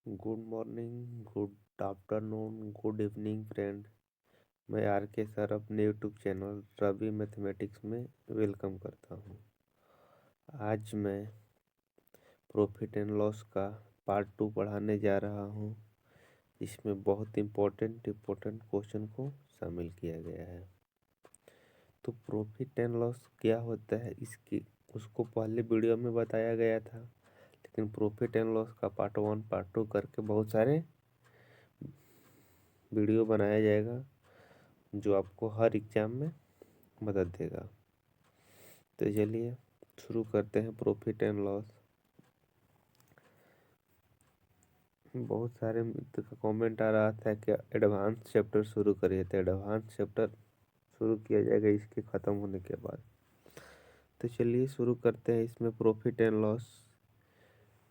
Good morning, good afternoon, good evening friend. मैं are के sir अपने यूट्यूब चैनल रवि मैथमेटिक्स में वेलकम करता हूँ। आज मैं प्रॉफिट एंड लॉस का पार्ट 2 पढ़ाने जा रहा हूँ। इसमें बहुत इम्पोर्टेंट क्वेश्चन को शामिल किया गया है। तो प्रॉफिट एंड लॉस क्या होता है इसकी उसको पहले वीडियो में बताया गया था, लेकिन प्रॉफिट एंड लॉस का पार्ट 1 पार्ट 2 करके बहुत सारे वीडियो बनाया जाएगा जो आपको हर एग्जाम में मदद देगा। तो चलिए शुरू करते हैं प्रॉफिट एंड लॉस। बहुत सारे मित्र का कमेंट आ रहा था कि एडवांस चैप्टर शुरू करिए, तो एडवांस चैप्टर शुरू किया जाएगा इसके ख़त्म होने के बाद। तो चलिए शुरू करते हैं। इसमें प्रॉफिट एंड लॉस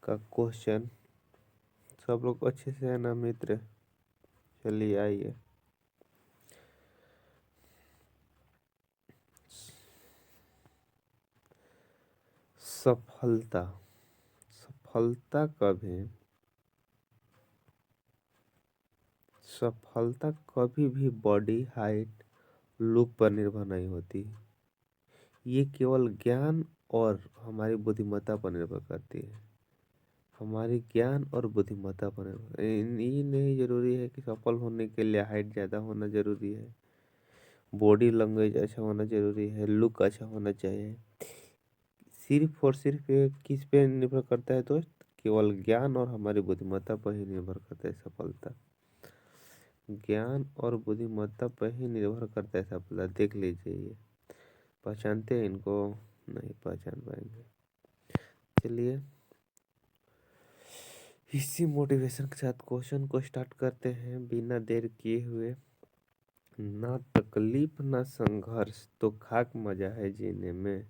का क्वेश्चन सब लोग अच्छे से है ना मित्र? चलिए आइए। सफलता सफलता कभी भी बॉडी हाइट लुक पर निर्भर नहीं होती। ये केवल ज्ञान और हमारी बुद्धिमत्ता पर निर्भर करती है। हमारी ज्ञान और बुद्धिमत्ता पर निर्भर, ये नहीं जरूरी है कि सफल होने के लिए हाइट ज़्यादा होना जरूरी है, बॉडी लैंग्वेज अच्छा होना जरूरी है, लुक अच्छा होना चाहिए। सिर्फ और सिर्फ ये किस पे निर्भर करता है दोस्त? केवल ज्ञान और हमारी बुद्धिमत्ता पर ही निर्भर करता है सफलता। ज्ञान और बुद्धिमत्ता पर ही निर्भर करता है सफलता। देख लीजिए, ये पहचानते हैं इनको? नहीं पहचान पाएंगे। चलिए इसी मोटिवेशन के साथ क्वेश्चन को स्टार्ट करते हैं बिना देर किए हुए। ना तकलीफ ना संघर्ष तो खाक मजा है जीने में।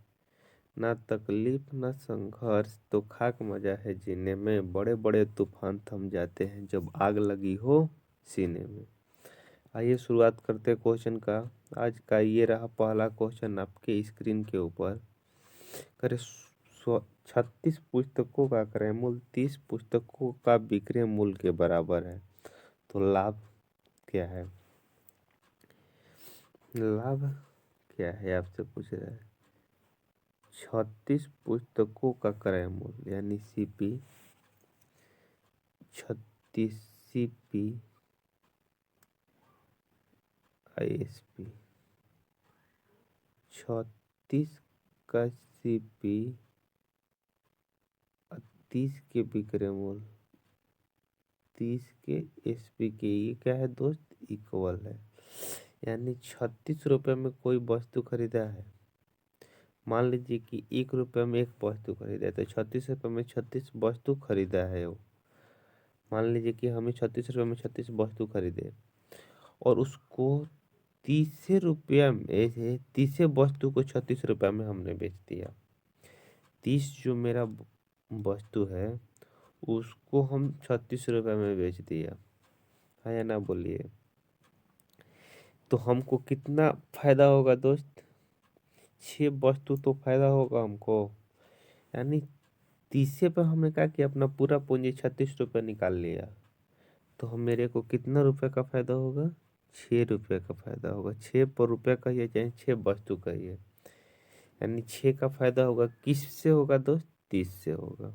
ना तकलीफ ना संघर्ष तो खाक मजा है जीने में। बड़े बड़े तूफान थम जाते हैं जब आग लगी हो सीने में। आइए शुरुआत करते हैं क्वेश्चन का। आज का ये रहा पहला क्वेश्चन आपके स्क्रीन के ऊपर। करे 36 पुस्तकों का क्रय मूल्य 30 पुस्तकों का विक्रय मूल्य के बराबर है, तो लाभ क्या है? लाभ क्या है आपसे पूछ रहा है। 36 पुस्तकों का क्रय मूल्य यानी सीपी 36 सीपी आईएसपी 36 का सीपी 30 के विक्रय मूल्य 30 के एसपी के, ये क्या है दोस्त? इक्वल है। यानी 36 रुपये में कोई वस्तु खरीदा है। मान लीजिए कि 1 रुपये में एक वस्तु खरीदा है, तो 36 रुपये में 36 वस्तु खरीदा है वो। मान लीजिए कि हमें 36 रुपये में 36 वस्तु खरीदे और उसको 30 रुपया में 30 वस्तु को 36 रुपये में हमने बेच दिया। 30 जो मेरा वस्तु है उसको हम 36 रुपये में बेच दिया है या ना? बोलिए। तो हमको कितना फायदा होगा दोस्त? 6 वस्तु तो फायदा होगा हमको। यानी 30 पर हमने क्या किया, अपना पूरा पूंजी 36 रुपये निकाल लिया। तो हम मेरे को कितना रुपए का फायदा होगा? 6 रुपये का फायदा होगा। 6 पर रुपया कहिए चाहे 6 वस्तु कहिए, यानी 6 का फायदा होगा। किस से होगा दोस्त? 30 से होगा।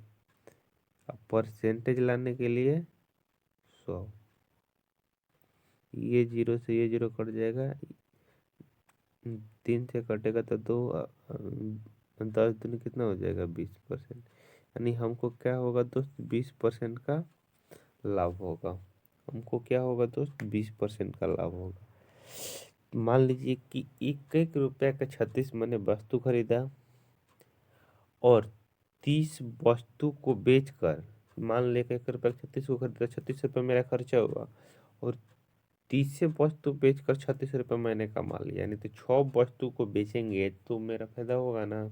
अब परसेंटेज लाने के लिए 100, ये जीरो से ये जीरो कट जाएगा, 3 से कटेगा तो 2, 10 दूनी कितना हो जाएगा? 20%। यानी हमको क्या होगा दोस्त? 20% का लाभ होगा। हमको क्या होगा दोस्त? 20% का लाभ होगा। मान लीजिए कि 1 1 रुपया का 36 मैंने वस्तु खरीदा और 30 वस्तु को बेचकर, मान ले 1 रुपया का 36 को खरीदा, 36 रुपये मेरा खर्चा हुआ और 30 वस्तु बेचकर 36 रुपये मैंने कमा लिया। यानी तो 6 वस्तु को बेचेंगे तो मेरा फायदा होगा ना।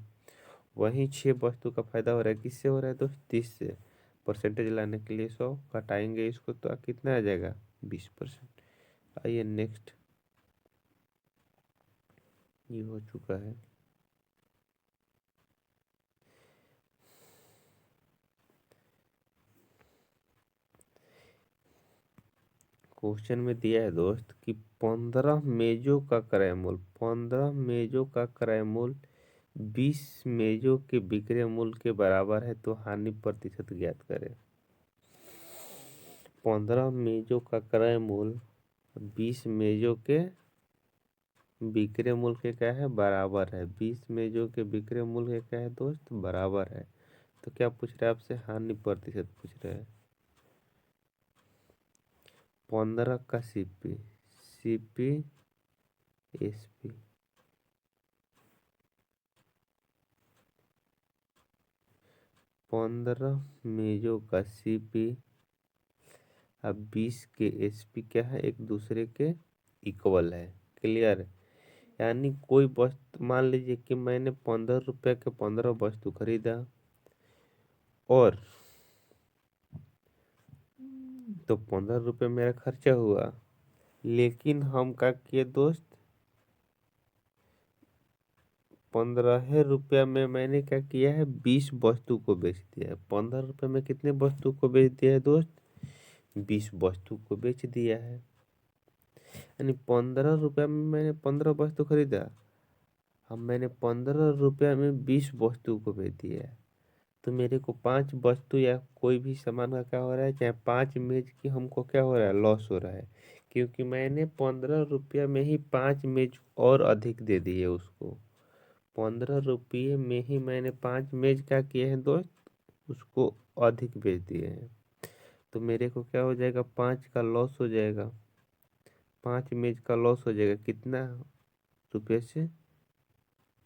वहीं 6 वस्तु का फायदा हो रहा है, किससे हो रहा है दोस्त? 30 से। परसेंटेज लाने के लिए 100 घटाएंगे इसको तो कितना आ जाएगा? 20%। आइए नेक्स्ट। ये हो चुका है। क्वेश्चन में दिया है दोस्त कि 15 मेजों का क्रय मूल्य, 15 मेजों का क्रय मूल्य 20 मेजों के विक्रय मूल्य के बराबर है, तो हानि प्रतिशत ज्ञात करें। 15 मेजों का क्रय मूल्य 20 मेजों के विक्रय मूल्य के क्या है, बराबर है। 20 मेजों के विक्रय मूल्य के क्या है दोस्त, बराबर है। तो क्या पूछ रहे हैं आपसे, हानि प्रतिशत पूछ रहे हैं। 15 का सीपी, सीपी एसपी, 15 मेजों का सीपी अब 20 के एसपी क्या है, एक दूसरे के इक्वल है। क्लियर। यानी कोई वस्तु, मान लीजिए कि मैंने 15 रुपये के 15 वस्तु खरीदा, और तो 15 रुपये मेरा खर्चा हुआ, लेकिन हम क्या किए दोस्त, 15 रुपया में मैंने क्या किया है, 20 वस्तु को बेच दिया है। 15 रुपये में कितने वस्तु को बेच दिया है दोस्त, 20 वस्तु को बेच दिया है। यानी 15 रुपया में मैंने 15 वस्तु खरीदा, अब मैंने 15 रुपया में 20 वस्तु को बेच दिया है। तो मेरे को 5 वस्तु या कोई भी सामान का क्या हो रहा है, चाहे 5 मेज की हमको क्या हो रहा है, लॉस हो रहा है, क्योंकि मैंने 15 रुपया में ही 5 मेज और अधिक दे दिए उसको। 15 रुपये में ही मैंने 5 मेज क्या किए हैं दोस्त, उसको अधिक बेच दिए हैं। तो मेरे को क्या हो जाएगा, 5 का लॉस हो जाएगा, 5 मेज का लॉस हो जाएगा। कितना रुपये से,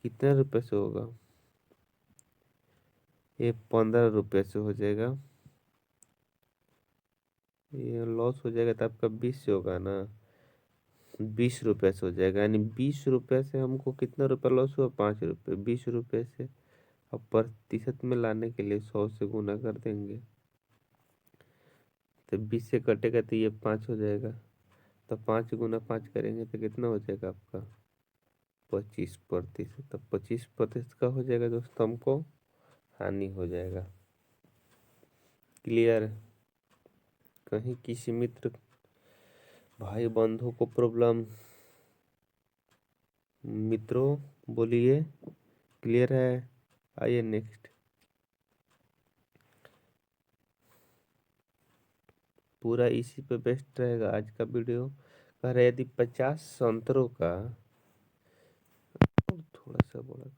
कितने रुपये से होगा, ये 15 रुपये से हो जाएगा। ये लॉस हो जाएगा तो आपका 20 से होगा ना, 20 रुपये से हो जाएगा। यानी 20 रुपये से हमको कितना रुपये लॉस हुआ, 5 रुपये। 20 रुपये से अब प्रतिशत में लाने के लिए 100 से गुना कर देंगे, तो 20 से कटेगा तो ये 5 हो जाएगा। तो 5 गुना 5 करेंगे तो कितना हो जाएगा आपका, 25%। तो 25% का हो जाएगा दोस्तों, हमको हानि हो जाएगा। क्लियर। कहीं किसी मित्र भाई बंधु को प्रॉब्लम, मित्रों बोलिए, क्लियर है। आइए नेक्स्ट। पूरा इसी पे बेस्ट रहेगा आज का वीडियो। कह रहे यदि 50 संतरों का, और थोड़ा सा बोला,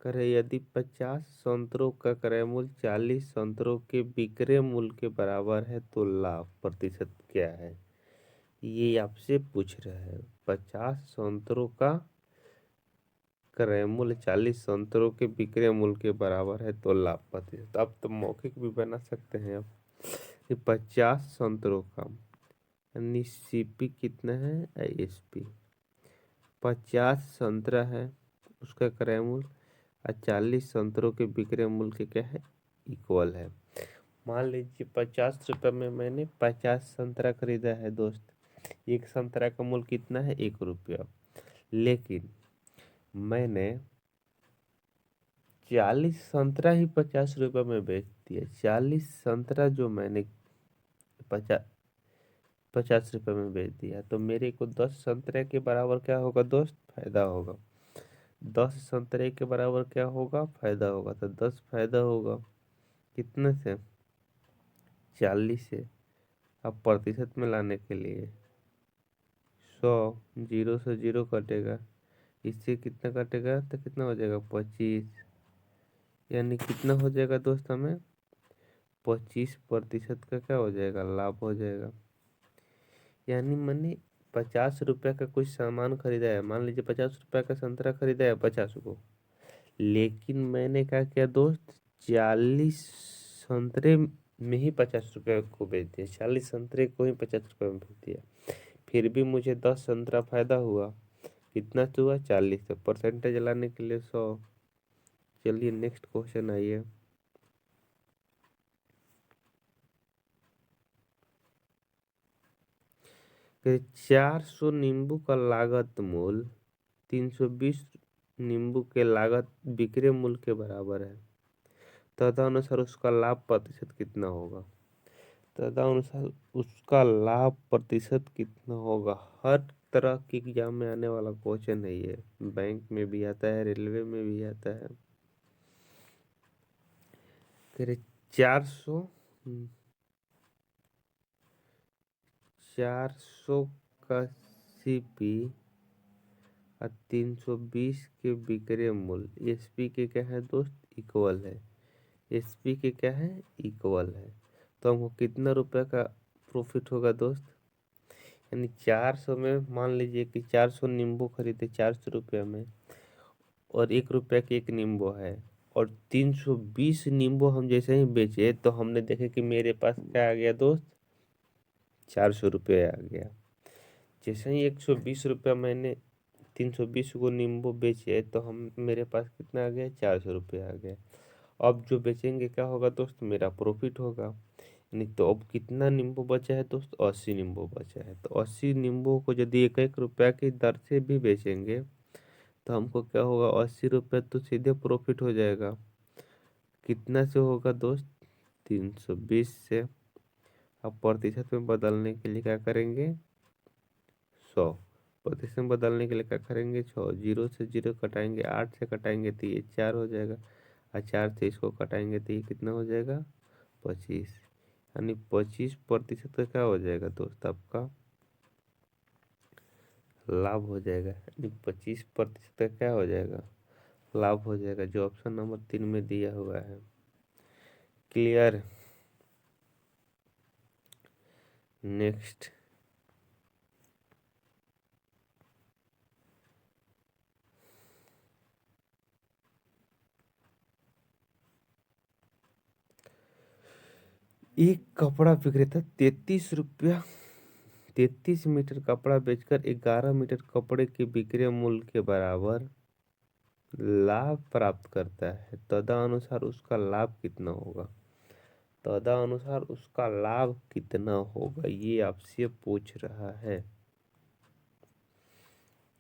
कह रहे यदि 50 संतरों का क्रय मूल्य 40 संतरों के विक्रय मूल्य के बराबर है, तो लाभ प्रतिशत क्या है। ये आपसे पूछ रहा है। 50 संतरों का क्रय मूल्य 40 संतरों के विक्रय मूल्य के बराबर है, तो लाभ प्रतिशत। अब तो मौखिक भी बना सकते हैं आप कि 50 संतरों का, यानी सीपी कितना है, एसपी 50 संतरा है उसका क्रय मूल्य, और 40 संतरों के विक्रय मूल्य के क्या है, इक्वल है। मान लीजिए 50 रुपये में मैंने 50 संतरा खरीदा है दोस्त। एक संतरा का मूल्य कितना है, 1 रुपया, लेकिन मैंने 40 संतरा ही 50 रुपये में बेच दिया। 40 संतरा जो मैंने 50 रुपये में बेच दिया, तो मेरे को 10 संतरे के बराबर क्या होगा दोस्त, फायदा होगा। 10 संतरे के बराबर क्या होगा, फायदा होगा। तो 10 फायदा होगा कितने से, 40 से। अब प्रतिशत में लाने के लिए 100, 0 से 0 कटेगा, इससे कितना कटेगा तो कितना हो जाएगा, 25। यानी कितना हो जाएगा दोस्त, हमें 25% का क्या हो जाएगा, लाभ हो जाएगा। यानी मैंने 50 रुपये का कुछ सामान खरीदा है, मान लीजिए 50 रुपये का संतरा खरीदा है 50 को, लेकिन मैंने क्या किया दोस्त, 40 संतरे में ही 50 रुपये को बेच दिया। 40 संतरे को ही 50 रुपये में बेच दिया, फिर भी मुझे 10 संतरा फायदा हुआ। कितना हुआ, 40। तो परसेंटेज लाने के लिए 100। चलिए नेक्स्ट क्वेश्चन आइए। कि 400 नींबू का लागत मूल्य 320 नींबू के लागत विक्रय मूल्य के बराबर है, तदनुसार उसका लाभ प्रतिशत कितना होगा। तदनुसार उसका लाभ प्रतिशत कितना होगा, हर तरह के एग्जाम में आने वाला क्वेश्चन है ये। बैंक में भी आता है, रेलवे में भी आता है। कह 400 का सीपी और 320 के विक्रय मूल्य एसपी के क्या है दोस्त, इक्वल है। एसपी के क्या है, इक्वल है। तो हमको कितना रुपए का प्रॉफिट होगा दोस्त, यानी 400 में मान लीजिए कि 400 नींबू खरीदे 400 रुपये में, और 1 रुपये की एक नींबू है, और 320 नींबू हम जैसे ही बेचे तो हमने देखे कि मेरे पास क्या आ गया दोस्त, 400 रुपये आ गया। जैसे ही 120 रुपये मैंने 320 को नींबू बेचे तो हम मेरे पास कितना आ गया, 400 रुपये आ गया। अब जो बेचेंगे क्या होगा दोस्त, मेरा प्रॉफिट होगा। नहीं तो अब कितना नींबू बचा है दोस्त, 80 नींबू बचा है। तो 80 नींबू को यदि 1-1 रुपया की दर से भी बेचेंगे तो हमको क्या होगा, 80 रुपये तो सीधे प्रॉफिट हो जाएगा। कितना से होगा दोस्त, 320 से। अब प्रतिशत में बदलने के लिए क्या करेंगे, 100। प्रतिशत में बदलने के लिए क्या करेंगे, 100। 0 से 0 कटाएंगे, 8 से कटाएंगे तो ये 4 हो जाएगा, और 4 से इसको कटाएंगे तो ये कितना हो जाएगा, 25। यानी 25% का क्या हो जाएगा दोस्त, आपका लाभ हो जाएगा। यानी 25% का क्या हो जाएगा, लाभ हो जाएगा, जो ऑप्शन नंबर 3 में दिया हुआ है। क्लियर। नेक्स्ट, एक कपड़ा विक्रेता 33 मीटर कपड़ा बेचकर 11 मीटर कपड़े के विक्रय मूल्य के बराबर लाभ प्राप्त करता है। तदनुसार उसका लाभ कितना होगा। तदनुसार उसका लाभ कितना होगा, ये आपसे पूछ रहा है।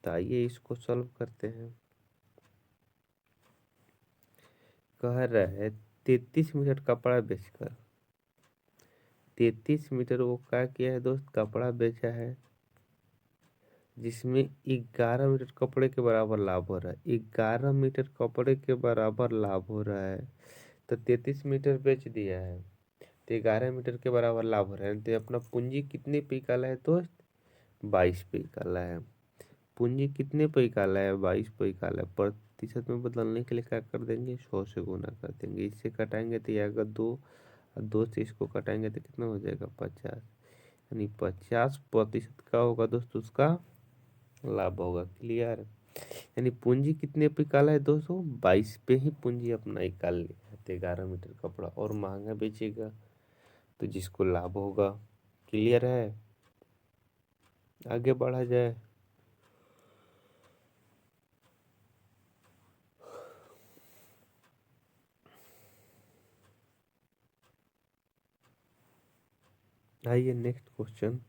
तो आइए इसको सॉल्व करते हैं। कह रहा है 33 मीटर कपड़ा बेचकर, 33 मीटर वो क्या किया है दोस्त, कपड़ा बेचा है, जिसमें 11 मीटर कपड़े के बराबर लाभ हो रहा है। 11 मीटर कपड़े के बराबर लाभ हो रहा है, तो 33 मीटर बेच दिया है तो 11 मीटर के बराबर लाभ हो रहा है। तो अपना पूंजी कितने पे निकाला है दोस्त, 22 पे निकाला है। पूंजी कितने पे निकाला है, 22 पे निकाला है। प्रतिशत में बदलने के लिए क्या कर देंगे, 100 से गुना कर देंगे। इससे कटाएंगे तो ये आएगा 2, और 2 से इसको कटाएंगे तो कितना हो जाएगा, 50। यानी 50% का होगा दोस्त उसका लाभ होगा। क्लियर। यानी पूंजी कितने पे निकाला है दोस्तों, 22 पे ही पूंजी अपना निकाल लिया है। तो 11 मीटर कपड़ा और महंगा बेचेगा तो जिसको लाभ होगा। क्लियर है, आगे बढ़ा जाए। आइए नेक्स्ट क्वेश्चन।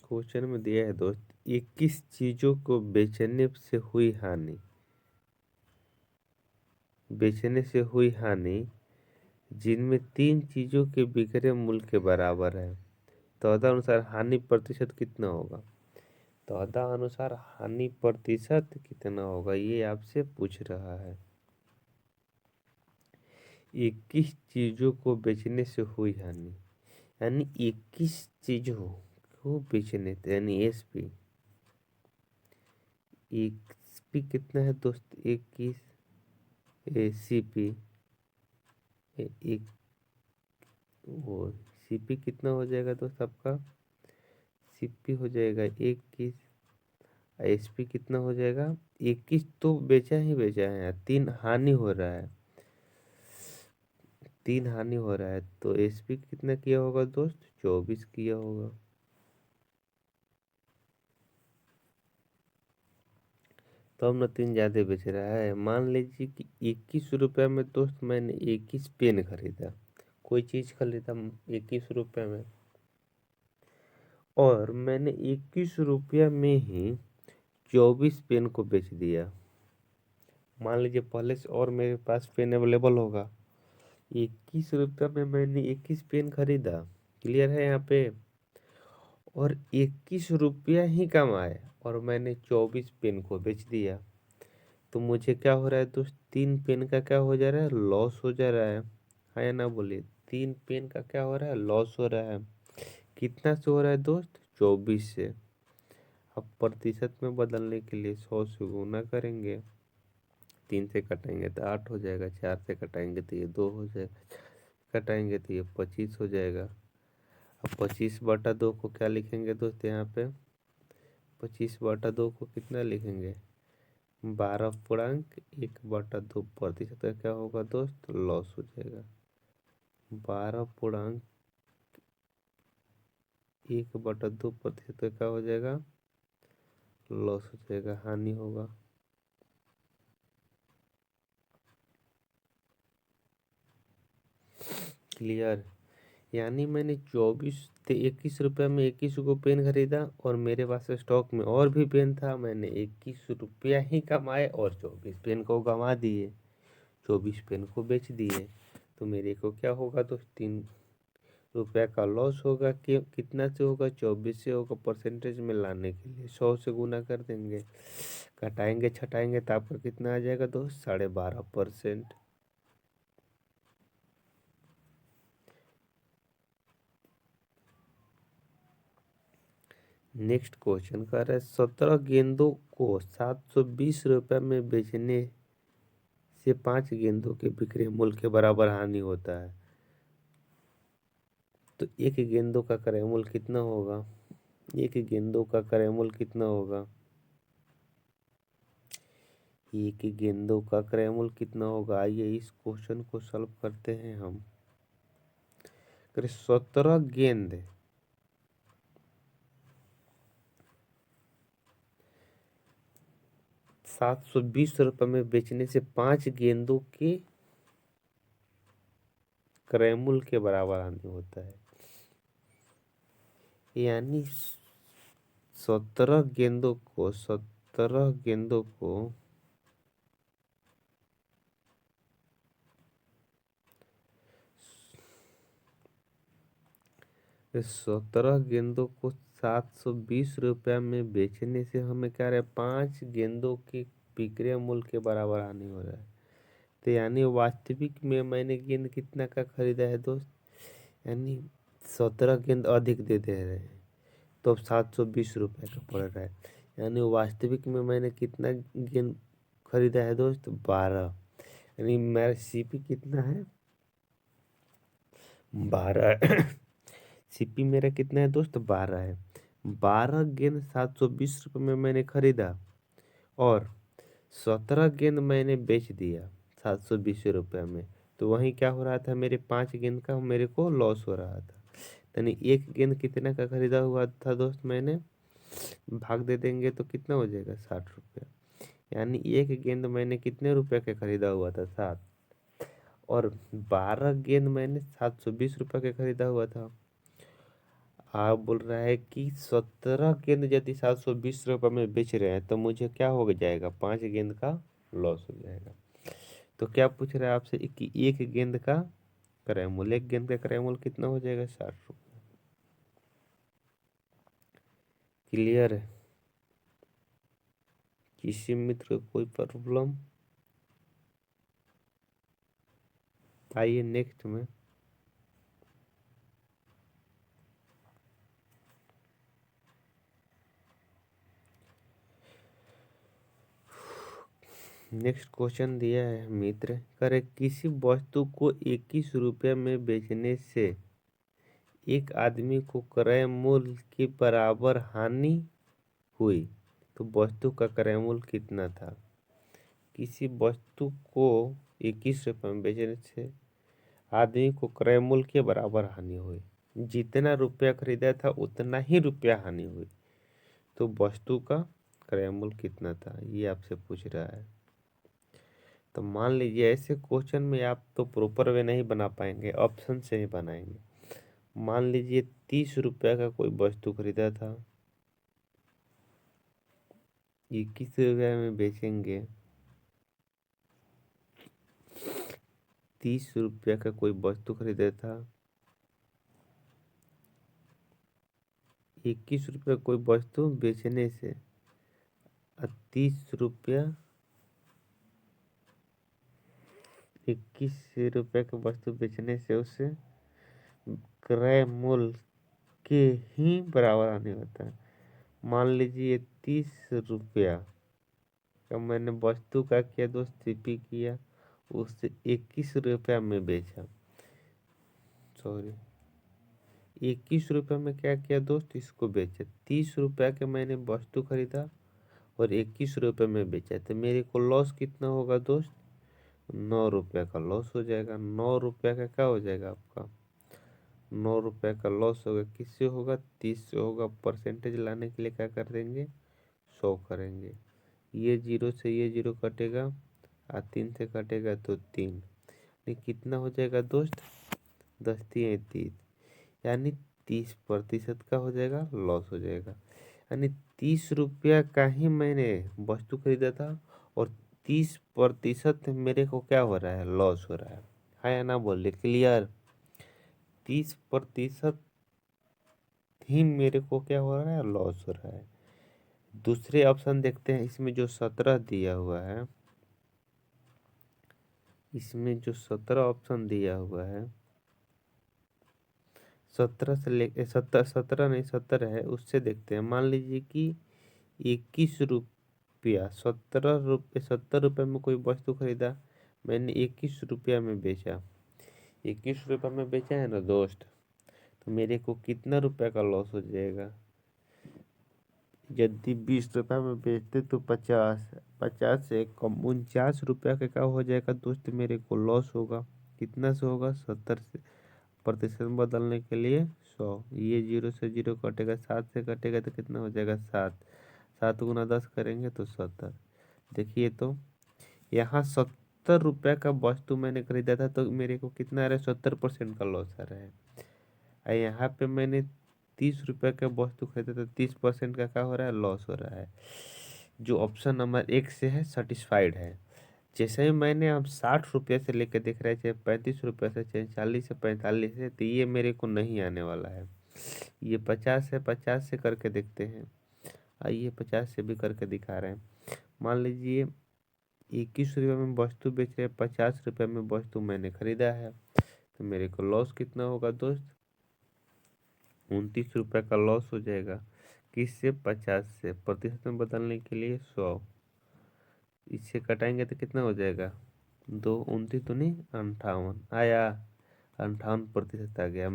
क्वेश्चन में दिया है दोस्त, 21 चीजों को बेचने से हुई हानि जिनमें 3 चीजों के विक्रय मूल्य के बराबर है। तदनुसार हानि प्रतिशत कितना होगा। तदनुसार हानि प्रतिशत कितना होगा, ये आपसे पूछ रहा है। 21 चीजों को बेचने से हुई हानि, यानी 21 चीजों को बेचने, यानी एसपी। एसपी कितना है दोस्त, 21। सीपी एक, वो सीपी कितना हो जाएगा दोस्त आपका, सीपी हो जाएगा 21। एसपी कितना हो जाएगा, 21 तो बेचा ही बेचा है, 3 हानि हो रहा है, 3 हानि हो रहा है। तो एसपी कितना किया होगा दोस्त, 24 किया होगा। तो अब ना 3 ज्यादा बेच रहा है। मान लीजिए कि 21 रुपये में दोस्त मैंने 21 पेन खरीदा, कोई चीज़ खरीदा 21 रुपये में, और मैंने 21 रुपया में ही 24 पेन को बेच दिया। मान लीजिए पहले से और मेरे पास पेन अवेलेबल होगा। 21 रुपया में मैंने 21 पेन खरीदा, क्लियर है यहाँ पे, और 21 रुपया ही कमाए और मैंने 24 पेन को बेच दिया। तो मुझे क्या हो रहा है दोस्त, 3 पेन का क्या हो जा रहा है, लॉस हो जा रहा है या ना बोलिए। 3 पेन का क्या हो रहा है, लॉस हो रहा है। कितना से हो रहा है दोस्त, 24 से। अब प्रतिशत में बदलने के लिए 100 से गुना करेंगे, 3 से कटेंगे तो 8 हो जाएगा, 4 से कटाएंगे तो ये 2 हो जाएगा, कटाएंगे तो ये 25 हो जाएगा। अब 25/2 को क्या लिखेंगे दोस्त, यहाँ पे 25/2 को कितना लिखेंगे, 12.1/2 प्रतिशत का क्या होगा दोस्त, लॉस हो जाएगा। 12.1/2 प्रतिशत का क्या हो जाएगा, लॉस हो जाएगा, हानि होगा। क्लियर। यानी मैंने 21 रुपया में 21 को पेन खरीदा और मेरे पास स्टॉक में और भी पेन था। मैंने 21 रुपया ही कमाए और 24 पेन को गंवा दिए, 24 पेन को बेच दिए। तो मेरे को क्या होगा तो 3 रुपया का लॉस होगा। कि कितना से होगा, 24 से होगा। परसेंटेज में लाने के लिए 100 से गुना कर देंगे, कटाएंगे छटाएंगे तो आपका कितना आ जाएगा दोस्त, 12.5%। नेक्स्ट क्वेश्चन कर रहा है, 17 गेंदों को 720 रुपये में बेचने से 5 गेंदों के विक्रय मूल्य के बराबर हानि होता है। तो एक गेंदों का क्रय मूल्य कितना होगा, एक गेंदों का क्रय मूल्य कितना होगा, एक गेंदों का क्रय मूल्य कितना होगा। आइए इस क्वेश्चन को सॉल्व करते हैं हम। 17 गेंद 720 रुपये में बेचने से 5 गेंदों के क्रय मूल्य के बराबर हानि होता है। यानी 17 गेंदों को 17 गेंदों को 720 रुपया में बेचने से हमें क्या रहा है, 5 गेंदों के विक्रय मूल्य के बराबर हानि हो रहा है। तो यानी वास्तविक में मैंने गेंद कितना का खरीदा है दोस्त, यानी 17 गेंद अधिक दे दे रहे हैं तो अब 720 रुपये का पड़ रहा है। यानी वास्तविक में मैंने कितना गेंद खरीदा है दोस्त, 12। यानी मेरा सीपी कितना है, 12। सीपी मेरा कितना है दोस्त, 12 है। 12 गेंद 720 रुपये में मैंने खरीदा और 17 गेंद मैंने बेच दिया 720 रुपये में। तो वहीं क्या हो रहा था, मेरे 5 गेंद का मेरे को लॉस हो रहा था। यानी एक गेंद कितना का खरीदा हुआ था दोस्त मैंने, भाग दे देंगे तो कितना हो जाएगा, 60 रुपया। यानी एक गेंद मैंने कितने रुपए का खरीदा हुआ था, 7, और 12 गेंद मैंने 720 रुपये का खरीदा हुआ था। आप बोल रहा है कि 17 गेंद यदि 720 रुपये में बेच रहे हैं तो मुझे क्या हो जाएगा, 5 गेंद का लॉस हो जाएगा। तो क्या पूछ रहा है आपसे कि एक गेंद का क्रय मूल्य, एक गेंद का क्रय मूल्य कितना हो जाएगा, 60 रुपये। क्लियर है। किसी मित्र को कोई प्रॉब्लम, आइए नेक्स्ट में। नेक्स्ट क्वेश्चन दिया है मित्र, करे किसी वस्तु को 21 रुपये में बेचने से एक आदमी को क्रय मूल्य के बराबर हानि हुई, तो वस्तु का क्रय मूल्य कितना था। किसी वस्तु को 21 रुपये में बेचने से आदमी को क्रय मूल्य के बराबर हानि हुई, जितना रुपया खरीदा था उतना ही रुपया हानि हुई, तो वस्तु का क्रय मूल्य कितना था, ये आपसे पूछ रहा है। तो मान लीजिए ऐसे क्वेश्चन में आप तो प्रॉपर वे नहीं बना पाएंगे, ऑप्शन से ही बनाएंगे। मान लीजिए 30 रुपया का कोई वस्तु खरीदा था, 21 रुपया में बेचेंगे। 30 रुपया का कोई वस्तु खरीदा था, 21 रुपया कोई वस्तु बेचने से 30 रुपया, 21 रुपया का वस्तु बेचने से उसे क्रय मूल्य के ही बराबर आने होता है। मान लीजिए 30 रुपया का मैंने वस्तु का किया दोस्त सीपी किया, उससे 21 रुपया में बेचा। सॉरी, 21 रुपया में क्या किया दोस्त, इसको बेचा। 30 रुपया के मैंने वस्तु खरीदा और 21 रुपये में बेचा, तो मेरे को लॉस कितना होगा दोस्त, 9 रुपया का लॉस हो जाएगा। 9 रुपया का क्या हो जाएगा आपका, 9 रुपया का लॉस होगा। किससे होगा, 30 से होगा। परसेंटेज लाने के लिए क्या कर देंगे, 100 करेंगे। ये 0 से ये 0 कटेगा और 3 से कटेगा तो 3, ये कितना हो जाएगा दोस्त, 10×3 = 30, यानी 30% का हो जाएगा, लॉस हो जाएगा। यानी 30 रुपया का ही मैंने वस्तु खरीदा था और 30% मेरे को क्या हो रहा है, लॉस हो रहा है या ना, बोलिए क्लियर। 30% ही मेरे को क्या हो रहा है, लॉस हो रहा है। दूसरे ऑप्शन देखते हैं, इसमें जो 17 दिया हुआ है, इसमें जो 17 ऑप्शन दिया हुआ है, 17 से लेके 17 नहीं 70 है, उससे देखते हैं। मान लीजिए कि 21 रुपया, 70 रुपये में कोई वस्तु खरीदा, मैंने 21 रुपया में बेचा। 21 रुपया में बेचा है ना दोस्त, तो मेरे को कितना रुपया का लॉस हो जाएगा। यदि 20 रुपया में बेचते तो 50 से कम 49 रुपया का क्या हो जाएगा दोस्त, मेरे को लॉस होगा। कितना से होगा, 70 से। प्रतिशत में बदलने के लिए 100, ये 0 से 0 कटेगा, 7 से कटेगा तो कितना हो जाएगा, 7। 7×10 करेंगे तो 70। देखिए तो यहाँ 70 रुपया का वस्तु मैंने खरीदा था, तो मेरे को कितना आ रहा है, 70% का लॉस आ रहा है। और यहाँ पे मैंने 30 रुपया का वस्तु खरीदा तो 30% का क्या हो रहा है, लॉस हो रहा है। जो ऑप्शन नंबर 1 से है सेटिस्फाइड है। जैसे ही मैंने अब 60 रुपया से लेकर देख रहे हैं, चाहे 35 रुपया से, चाहे 40 से 45 से, तो ये मेरे को नहीं आने वाला है। ये 50 है, 50 से करके देखते हैं। आइए 50 से भी करके दिखा रहे हैं। मान लीजिए 21 रुपया में वस्तु बेच रहे हैं, 50 रुपया में वस्तु मैंने खरीदा है, तो मेरे को लॉस कितना होगा दोस्त, 29 रुपया का लॉस हो जाएगा। किससे, 50 से। प्रतिशत में बदलने के लिए 100, इससे कटाएंगे तो कितना हो जाएगा, 2 29 दूनी 58 आया, 58% आ गया।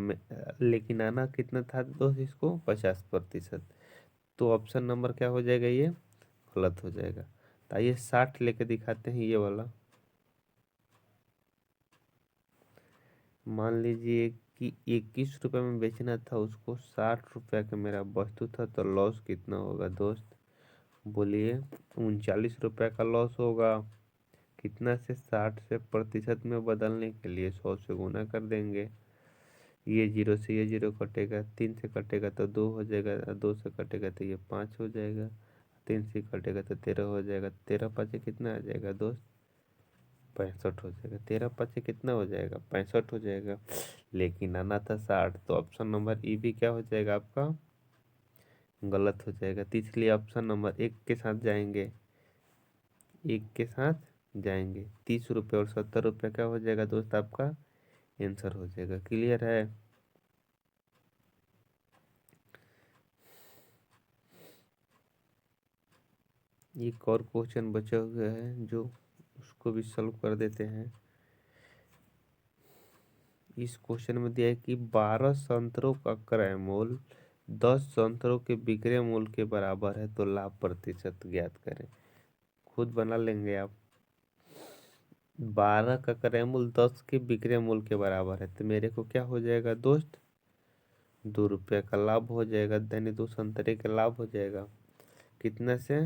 लेकिन आना कितना था दोस्त, इसको 50%। तो ऑप्शन नंबर क्या हो जाएगा, ये गलत हो जाएगा। तो आइए 60 लेके दिखाते हैं, ये वाला। मान लीजिए कि 21 रुपये में बेचना था उसको, 60 रुपया का मेरा वस्तु था, तो लॉस कितना होगा दोस्त, बोलिए। 39 रुपया का लॉस होगा। कितना से, 60 से। प्रतिशत में बदलने के लिए 100 से गुना कर देंगे। ये 0 से ये 0 कटेगा, 3 से कटेगा तो 2 हो जाएगा, 2 से कटेगा तो ये 5 हो जाएगा, 3 से कटेगा तो 13 हो जाएगा। 13×5 कितना आ जाएगा दोस्त, 65 हो जाएगा। 13×5 कितना हो जाएगा, 65 हो जाएगा। लेकिन आना था 60, तो ऑप्शन नंबर ई भी क्या हो जाएगा आपका, गलत हो जाएगा। तो इसलिए ऑप्शन नंबर 1 के साथ जाएंगे, 1 के साथ जाएंगे। 30 रुपये और 70 रुपये क्या हो जाएगा दोस्त, आपका आंसर हो जाएगा। क्लियर है। एक और क्वेश्चन बचा हुआ है, जो उसको भी सॉल्व कर देते हैं। इस क्वेश्चन में दिया है कि 12 संतरों का क्रय मूल्य 10 संतरों के विक्रय मूल्य के बराबर है, तो लाभ प्रतिशत ज्ञात करें। खुद बना लेंगे आप। 12 का क्रय मूल्य 10 के विक्रय मूल्य के बराबर है, तो मेरे को क्या हो जाएगा दोस्त, 2 रुपये का लाभ हो जाएगा, यानी 2 संतरे का लाभ हो जाएगा। कितना से,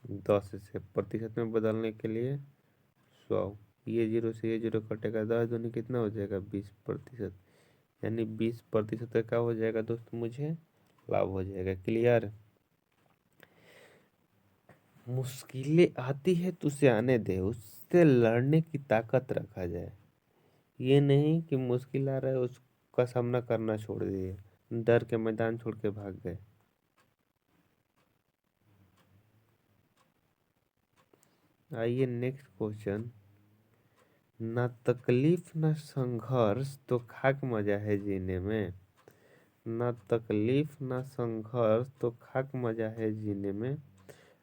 10 से। प्रतिशत में बदलने के लिए 100, ये जीरो से ये जीरो कटेगा, 10 दूनी कितना हो जाएगा 20%, यानी 20% का क्या हो जाएगा दोस्त, मुझे लाभ हो जाएगा। क्लियर। मुश्किलें आती है तो उसे आने दे, उससे लड़ने की ताकत रखा जाए। ये नहीं कि मुश्किल आ रहा है उसका सामना करना छोड़ दिए, डर के मैदान छोड़ के भाग गए। आइए नेक्स्ट क्वेश्चन। ना तकलीफ ना संघर्ष तो खाक मजा है जीने में। ना तकलीफ ना संघर्ष तो खाक मजा है जीने में।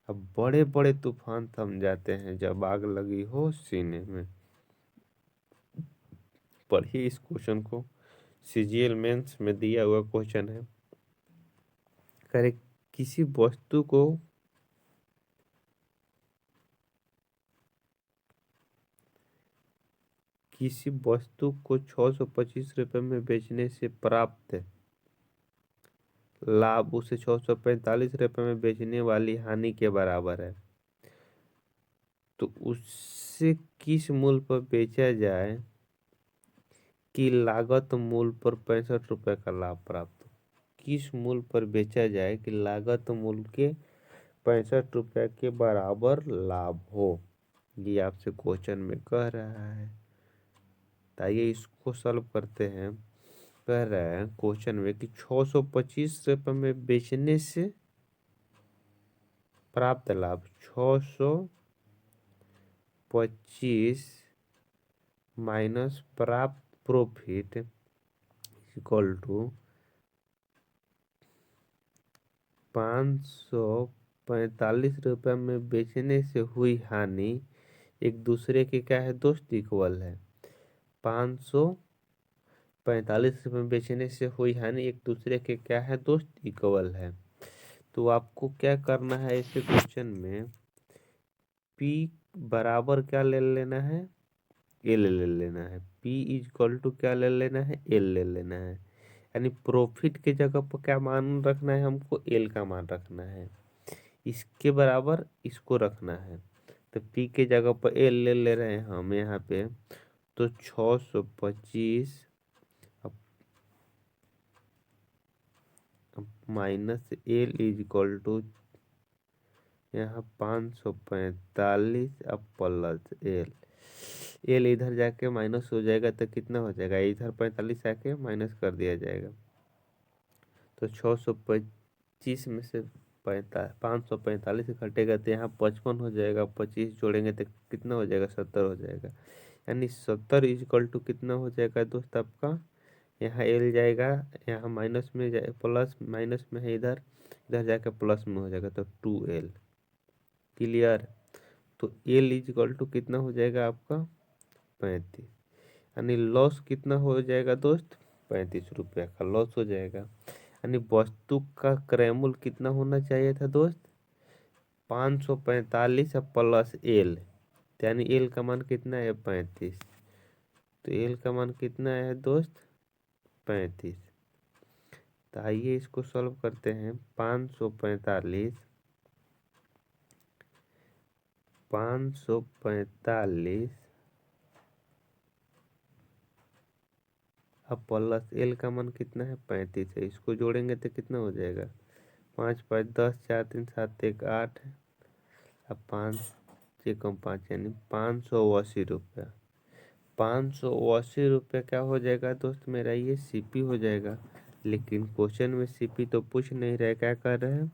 अब बड़े बड़े तूफान थम जाते हैं जब आग लगी हो सीने में। पढ़िए इस क्वेश्चन को, सीजीएल मेंस में दिया हुआ क्वेश्चन है। करे किसी वस्तु को किसी वस्तु को 625 रुपये में बेचने से प्राप्त लाभ उसे 645 रुपये में बेचने वाली हानि के बराबर है, तो उससे किस मूल्य पर बेचा जाए कि लागत मूल्य पर 65 रुपये का लाभ प्राप्त हो। किस मूल्य पर बेचा जाए कि लागत मूल्य के 65 रुपये के बराबर लाभ हो, ये आपसे क्वेश्चन में कह रहा है। तो आइए इसको सॉल्व करते हैं। कह रहा है क्वेश्चन में कि 625 रुपये में बेचने से प्राप्त लाभ 625 माइनस प्राप्त प्रॉफिट इक्वल टू 545 रुपये में बेचने से हुई हानि एक दूसरे के क्या है दोस्त, इक्वल है। 545 रुपये में बेचने से हुई हानि एक दूसरे के क्या है दोस्त, इक्वल है। तो आपको क्या करना है इस क्वेश्चन में, P बराबर क्या ले लेना है, L ले लेना है। P इक्वल टू क्या ले लेना है, L ले लेना है। यानी प्रॉफिट के जगह पर क्या मान रखना है, हमको L का मान रखना है। इसके बराबर इसको रखना है, तो P के जगह पर L ले ले रहे हैं हम यहाँ पे। तो 625 minus L is equal to यहाँ 545 अब प्लस एल इधर जाके माइनस हो जाएगा तो कितना हो जाएगा, इधर 45 आके माइनस कर दिया जाएगा। तो 625 में से 545 घटेगा तो यहाँ 55 हो जाएगा, 25 जोड़ेंगे तो कितना हो जाएगा, 70 हो जाएगा। यानी 70 इक्वल टू कितना हो जाएगा दोस्त आपका, यहाँ एल जाएगा, यहाँ माइनस में जाए, प्लस माइनस में है इधर, इधर जाकर प्लस में हो जाएगा तो 2L। क्लियर। तो एल इक्वल टू कितना हो जाएगा आपका 35, यानी लॉस कितना हो जाएगा दोस्त, 35 रुपये का लॉस हो जाएगा। यानी वस्तु का क्रय मूल्य कितना होना चाहिए था दोस्त, 545 प्लस एल, यानी एल का मान कितना है 35, तो एल का मान कितना है दोस्त 35। तो आइए इसको सॉल्व करते हैं। 545 अब प्लस एल का मान कितना है 35 है, इसको जोड़ेंगे तो कितना हो जाएगा, 5 5 10 4 3 7 1 8, अब 5 कम 5 यानी 580 रुपया। 580 रुपया क्या हो जाएगा दोस्त मेरा, ये सीपी हो जाएगा। लेकिन क्वेश्चन में सीपी तो पूछ नहीं रहे, क्या कर रहे हैं,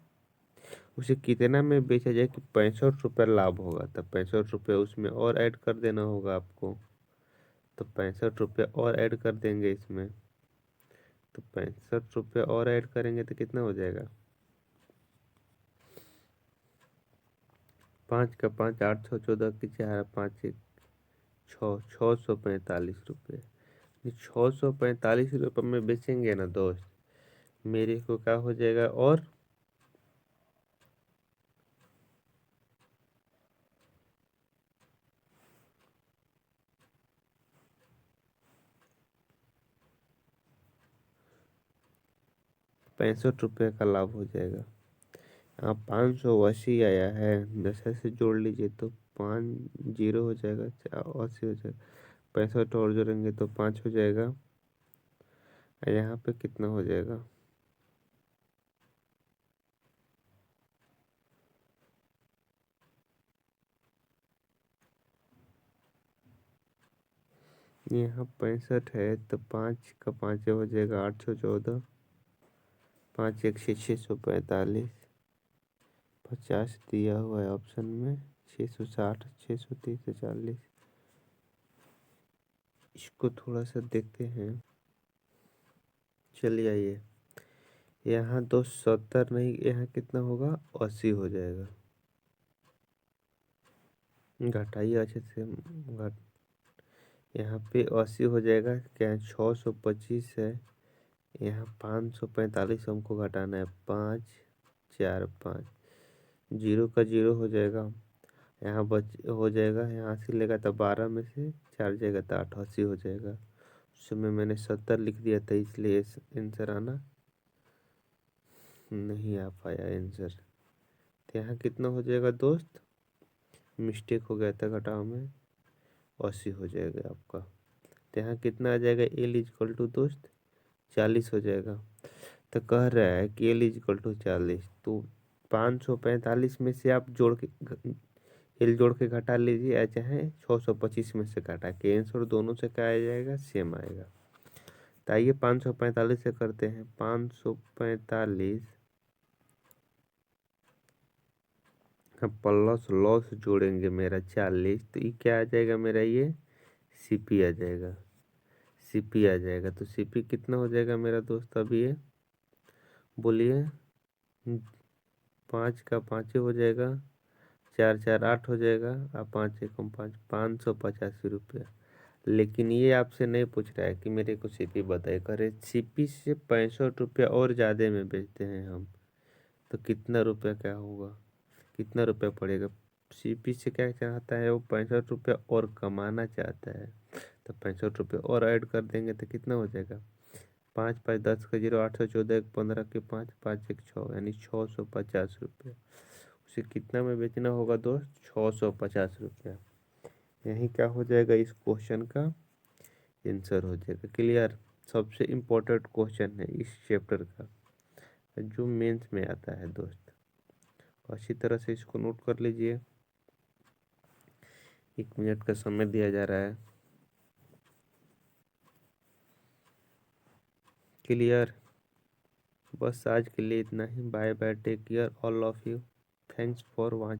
उसे कितना में बेचा जाए कि 65 रुपया लाभ होगा, तो 65 रुपया उसमें और ऐड कर देना होगा आपको। तो 65 रुपया और ऐड कर देंगे इसमें, तो 65 रुपया और ऐड करेंगे तो कितना हो जाएगा, 5 का 5 8 6 14 की 4 5 1 6 645 रुपये। 645 रुपये में बेचेंगे ना दोस्त, मेरे को क्या हो जाएगा, और 65 रुपये का लाभ हो जाएगा। यहाँ 580 आया है, 10 से जोड़ लीजिए तो 5 जीरो हो जाएगा, 80 हो जाएगा, 65 और जोड़ेंगे तो 5 हो जाएगा। यहाँ पे कितना हो जाएगा? यहाँ 65 है तो 5 का 5 हो जाएगा 814, 5 1 6 645, 50 दिया हुआ है ऑप्शन में, 660, 630, 40। इसको थोड़ा सा देखते हैं। चलिए आइए, यहाँ तो 70 नहीं, यहाँ कितना होगा? 80 हो जाएगा। घटाइए अच्छे से, घट यहाँ पे 80 हो जाएगा। क्या 625 है, यहाँ 545 हमको घटाना है। 5 4 5, जीरो का जीरो हो जाएगा। यहाँ बच हो जाएगा, यहाँ 80 लेगा तो 12 में से 4 जाएगा तो 88 हो जाएगा। उस समय मैंने 70 लिख दिया था, इसलिए आंसर आना नहीं आ पाया आंसर। तो यहाँ कितना हो जाएगा दोस्त? मिस्टेक हो गया था घटाव में, 80 हो जाएगा आपका। तो यहाँ कितना आ जाएगा? एल इजक्वल टू दोस्त 40 हो जाएगा। तो कह रहा है कि एल इजक्वल टू 40, तो 545 में से आप जोड़ के एल जोड़ के घटा लीजिए, या चाहे 625 में से घटा के, आंसर दोनों से क्या आ जाएगा? सेम आएगा। तो आइए 545 से करते हैं। 545 प्लस लॉस जोड़ेंगे मेरा 40, तो ये क्या आ जाएगा मेरा? ये सीपी आ जाएगा, सीपी आ जाएगा। तो सीपी कितना हो जाएगा मेरा दोस्त? अभी ये बोलिए। 5 का 5 हो जाएगा, 4 4 8 हो जाएगा, और 5 1 5, 585 रुपया। लेकिन ये आपसे नहीं पूछ रहा है कि मेरे को सीपी बताए, करे सीपी से 65 रुपया और ज़्यादा में बेचते हैं हम, तो कितना रुपया क्या होगा, कितना रुपया पड़ेगा? सीपी से क्या चाहता है वो? 65 रुपया और कमाना चाहता है, तो 65 रुपये और ऐड कर देंगे तो कितना हो जाएगा? 5 5 10 का जीरो, 814, 1 15 के 5, 5 1 6, यानी 650 रुपये। उसे कितना में बेचना होगा दोस्त? 650 रुपया। यही क्या हो जाएगा? इस क्वेश्चन का आंसर हो जाएगा। क्लियर? सबसे इम्पोर्टेंट क्वेश्चन है इस चैप्टर का, जो मेंस में आता है दोस्त। अच्छी तरह से इसको नोट कर लीजिए। 1 मिनट का समय दिया जा रहा है। क्लियर? बस आज के लिए इतना ही। Bye bye, take care all of you. Thanks for watching.